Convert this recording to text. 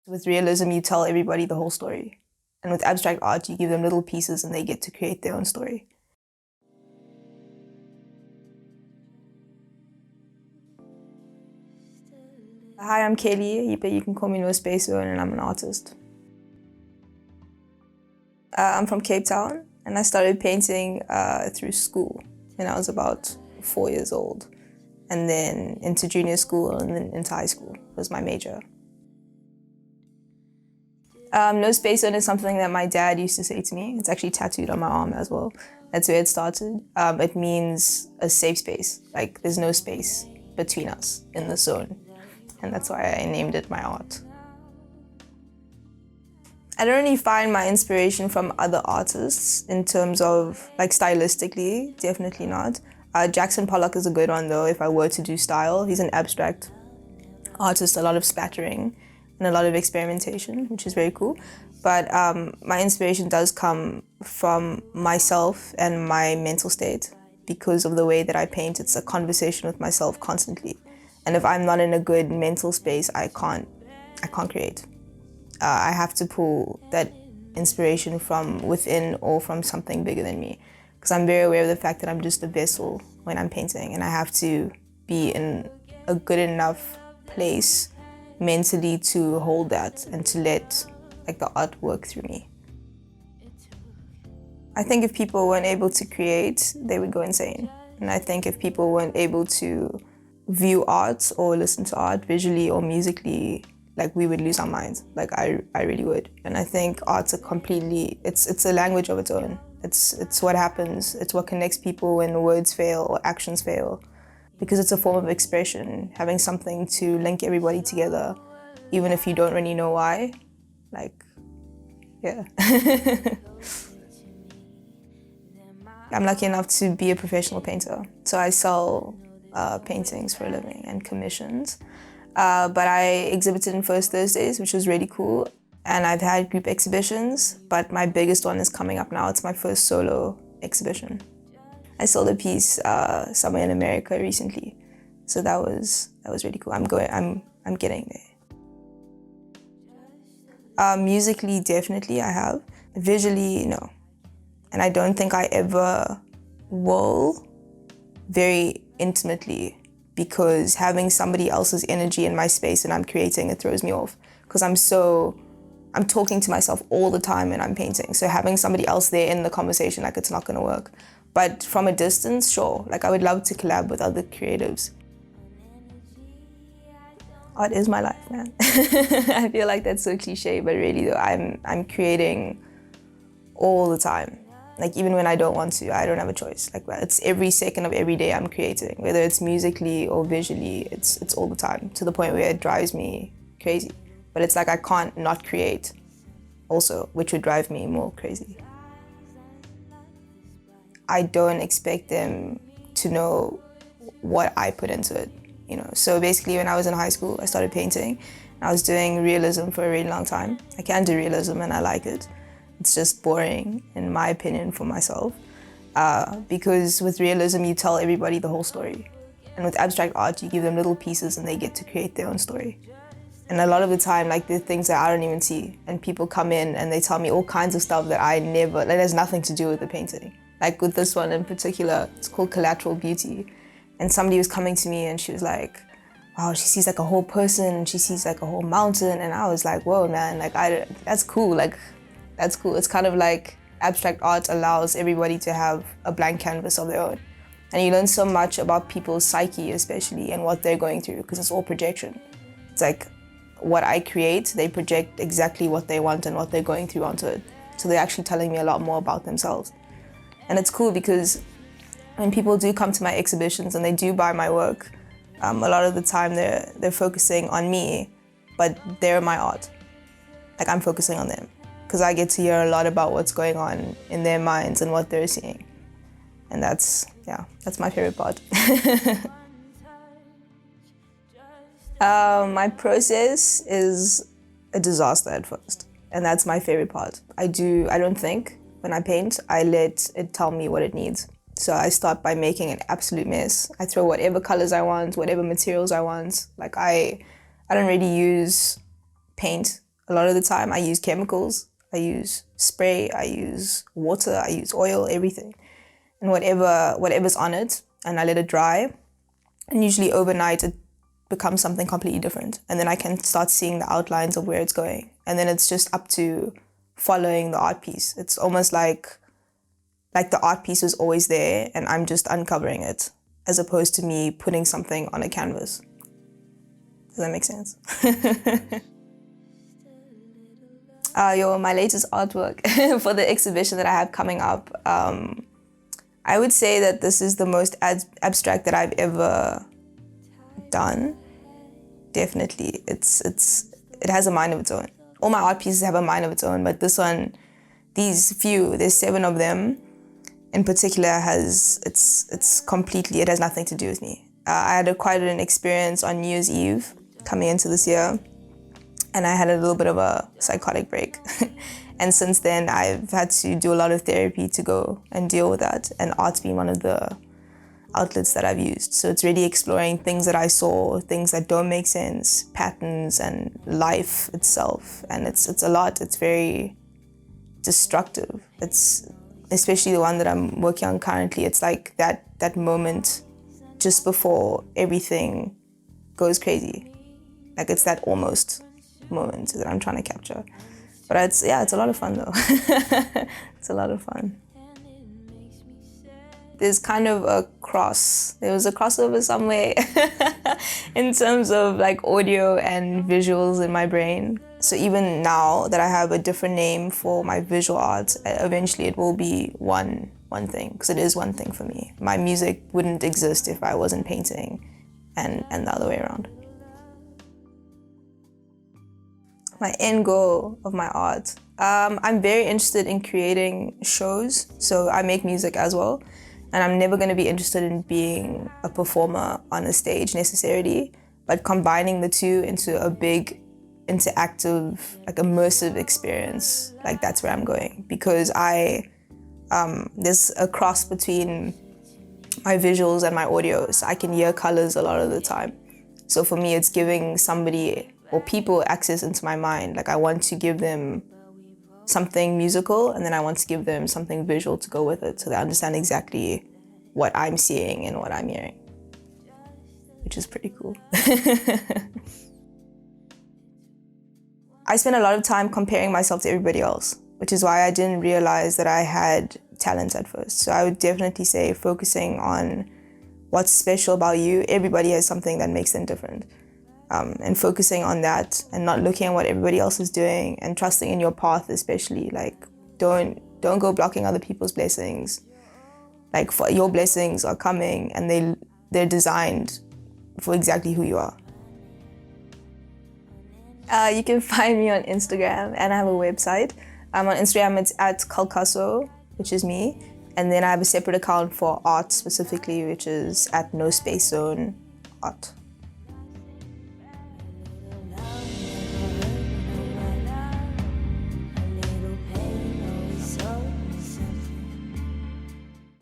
With realism, you tell everybody the whole story. And with abstract art, you give them little pieces and they get to create their own story. Hi, I'm Kelly, but you can call me No Space Zone, and I'm an artist. I'm from Cape Town, and I started painting through school when I was about 4 years old. And then into junior school and then into high school was my major. No Space Zone is something that my dad used to say to me. It's actually tattooed on my arm as well. That's where it started. It means a safe space, like there's no space between us in the zone. And that's why I named it my art. I don't really find my inspiration from other artists in terms of, like, stylistically, definitely not. Jackson Pollock is a good one though, if I were to do style. He's an abstract artist, a lot of splattering and a lot of experimentation, which is very cool. But my inspiration does come from myself and my mental state. Because of the way that I paint, it's a conversation with myself constantly. And if I'm not in a good mental space, I can't create. I have to pull that inspiration from within or from something bigger than me. Because I'm very aware of the fact that I'm just a vessel when I'm painting, and I have to be in a good enough place mentally to hold that and to let, like, the art work through me. I think if people weren't able to create, they would go insane. And I think if people weren't able to view art or listen to art visually or musically, like, we would lose our minds. Like, I really would. And I think art's it's a language of its own. It's what happens. It's what connects people when words fail or actions fail. Because it's a form of expression, having something to link everybody together, even if you don't really know why. Like, yeah. I'm lucky enough to be a professional painter. So I sell paintings for a living and commissions. But I exhibited in First Thursdays, which was really cool. And I've had group exhibitions, but my biggest one is coming up now. It's my first solo exhibition. I sold a piece somewhere in America recently. So that was really cool. I'm getting there. Musically, definitely I have. Visually, no. And I don't think I ever will very intimately, because having somebody else's energy in my space and I'm creating, it throws me off. Because I'm talking to myself all the time when I'm painting. So having somebody else there in the conversation, like, it's not gonna work. But from a distance, sure. Like, I would love to collab with other creatives. Art is my life, man. I feel like that's so cliche, but really though, I'm creating all the time. Like, even when I don't want to, I don't have a choice. Like, it's every second of every day I'm creating, whether it's musically or visually, it's all the time, to the point where it drives me crazy. But it's like I can't not create also, which would drive me more crazy. I don't expect them to know what I put into it, you know. So basically, when I was in high school, I started painting. I was doing realism for a really long time. I can do realism and I like it. It's just boring, in my opinion, for myself. Because with realism, you tell everybody the whole story. And with abstract art, you give them little pieces and they get to create their own story. And a lot of the time, like, there are things that I don't even see. And people come in and they tell me all kinds of stuff that that has nothing to do with the painting. Like with this one in particular, it's called Collateral Beauty. And somebody was coming to me and she was like, wow, she sees like a whole person and she sees like a whole mountain. And I was like, whoa, man, like, that's cool. Like, that's cool. It's kind of like abstract art allows everybody to have a blank canvas of their own. And you learn so much about people's psyche, especially, and what they're going through, because it's all projection. It's like what I create, they project exactly what they want and what they're going through onto it. So they're actually telling me a lot more about themselves. And it's cool because when people do come to my exhibitions and they do buy my work, a lot of the time they're focusing on me, but they're my art. Like, I'm focusing on them, because I get to hear a lot about what's going on in their minds and what they're seeing. And that's my favorite part. My process is a disaster at first, and that's my favorite part. I don't think when I paint, I let it tell me what it needs. So I start by making an absolute mess. I throw whatever colors I want, whatever materials I want. Like, I don't really use paint A lot of the time I use chemicals, I use spray, I use water, I use oil, everything. And whatever's on it, and I let it dry. And usually overnight it becomes something completely different. And then I can start seeing the outlines of where it's going. And then it's just up to following the art piece. It's almost like the art piece was always there and I'm just uncovering it, as opposed to me putting something on a canvas. Does that make sense? My latest artwork for the exhibition that I have coming up, I would say that this is the most abstract that I've ever done. Definitely, it has a mind of its own. All my art pieces have a mind of its own, but this one, there's 7 of them in particular, it's completely, it has nothing to do with me. I had quite an experience on New Year's Eve coming into this year, and I had a little bit of a psychotic break. And since then, I've had to do a lot of therapy to go and deal with that, and art's been one of the outlets that I've used. So it's really exploring things that I saw, things that don't make sense, patterns and life itself. And it's a lot, it's very destructive. It's especially the one that I'm working on currently. It's like that moment just before everything goes crazy. Like it's that almost moment that I'm trying to capture. But it's a lot of fun though. It's a lot of fun. There's kind of there was a crossover somewhere in terms of like audio and visuals in my brain. So even now that I have a different name for my visual art, eventually it will be one thing, because it is one thing for me. My music wouldn't exist if I wasn't painting, and the other way around. My end goal of my art. I'm very interested in creating shows, so I make music as well. And I'm never going to be interested in being a performer on a stage necessarily, but combining the two into a big, interactive, like immersive experience, like that's where I'm going. Because there's a cross between my visuals and my audio, so I can hear colors a lot of the time. So for me, it's giving somebody or people access into my mind. Like I want to give them something musical, and then I want to give them something visual to go with it, so they understand exactly what I'm seeing and what I'm hearing, which is pretty cool. I spent a lot of time comparing myself to everybody else, which is why I didn't realize that I had talent at first. So I would definitely say focusing on what's special about you. Everybody has something that makes them different. And focusing on that and not looking at what everybody else is doing, and trusting in your path, especially. Like don't go blocking other people's blessings. Like your blessings are coming, and they're designed for exactly who you are. You can find me on Instagram, and I have a website. On Instagram it's at Kelkasso, which is me, and then I have a separate account for art specifically, which is at No Space Zone Art.